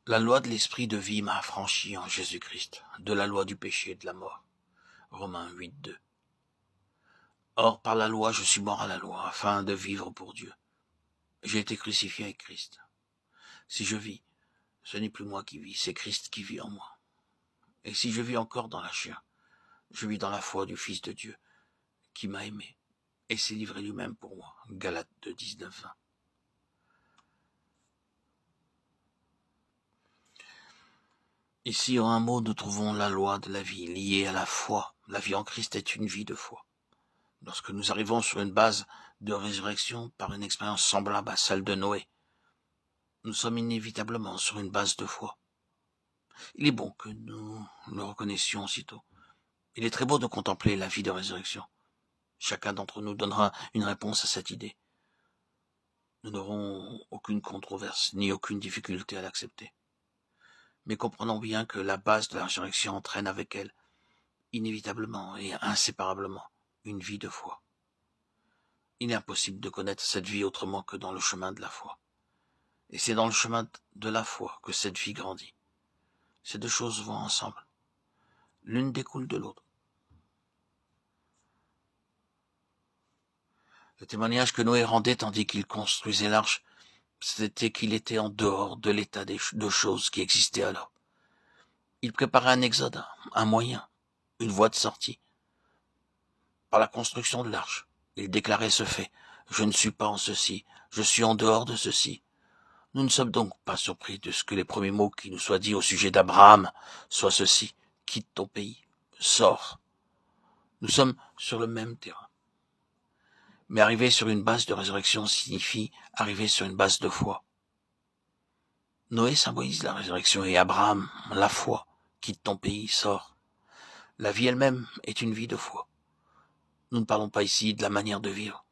La loi de l'esprit de vie m'a affranchi en Jésus-Christ de la loi du péché et de la mort. Romains 8:2. Or, par la loi, je suis mort à la loi, afin de vivre pour Dieu. J'ai été crucifié avec Christ. Si je vis, ce n'est plus moi qui vis, c'est Christ qui vit en moi. Et si je vis encore dans la chair, je vis dans la foi du Fils de Dieu, qui m'a aimé, et s'est livré lui-même pour moi. Galates 2:19-20. Ici, en un mot, nous trouvons la loi de la vie liée à la foi. La vie en Christ est une vie de foi. Lorsque nous arrivons sur une base de résurrection par une expérience semblable à celle de Noé, nous sommes inévitablement sur une base de foi. Il est bon que nous le reconnaissions aussitôt. Il est très beau de contempler la vie de résurrection. Chacun d'entre nous donnera une réponse à cette idée. Nous n'aurons aucune controverse ni aucune difficulté à l'accepter. Mais comprenons bien que la base de la résurrection entraîne avec elle, inévitablement et inséparablement, une vie de foi. Il est impossible de connaître cette vie autrement que dans le chemin de la foi. Et c'est dans le chemin de la foi que cette vie grandit. Ces deux choses vont ensemble. L'une découle de l'autre. Le témoignage que Noé rendait tandis qu'il construisait l'arche, c'était qu'il était en dehors de l'état de choses qui existait alors. Il préparait un exode, un moyen, une voie de sortie. Par la construction de l'arche, il déclarait ce fait. Je ne suis pas en ceci, je suis en dehors de ceci. Nous ne sommes donc pas surpris de ce que les premiers mots qui nous soient dits au sujet d'Abraham soient ceci. Quitte ton pays, sors. Nous sommes sur le même terrain. Mais arriver sur une base de résurrection signifie arriver sur une base de foi. Noé symbolise la résurrection et Abraham, la foi. Quitte ton pays, sors. La vie elle-même est une vie de foi. Nous ne parlons pas ici de la manière de vivre.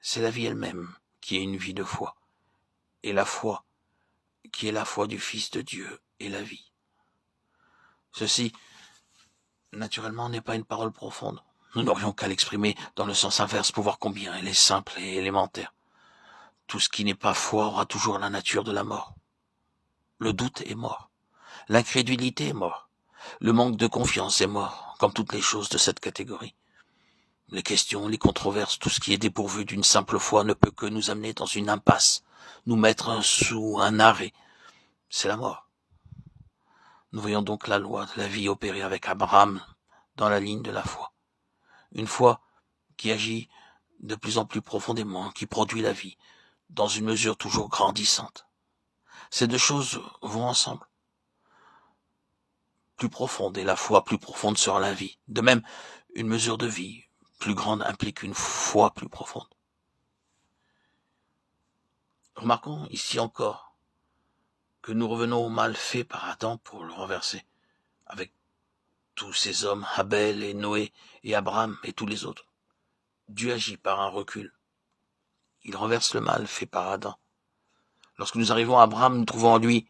C'est la vie elle-même qui est une vie de foi. Et la foi qui est la foi du Fils de Dieu est la vie. Ceci, naturellement, n'est pas une parole profonde. Nous n'aurions qu'à l'exprimer dans le sens inverse pour voir combien elle est simple et élémentaire. Tout ce qui n'est pas foi aura toujours la nature de la mort. Le doute est mort. L'incrédulité est mort. Le manque de confiance est mort, comme toutes les choses de cette catégorie. Les questions, les controverses, tout ce qui est dépourvu d'une simple foi ne peut que nous amener dans une impasse, nous mettre sous un arrêt. C'est la mort. Nous voyons donc la loi de la vie opérer avec Abraham dans la ligne de la foi. Une foi qui agit de plus en plus profondément, qui produit la vie, dans une mesure toujours grandissante. Ces deux choses vont ensemble. Plus profonde et la foi plus profonde sera la vie. De même, une mesure de vie plus grande implique une foi plus profonde. Remarquons ici encore que nous revenons au mal fait par Adam pour le renverser, avec tous ces hommes, Abel et Noé et Abraham et tous les autres. Dieu agit par un recul. Il renverse le mal fait par Adam. Lorsque nous arrivons à Abraham, nous trouvons en lui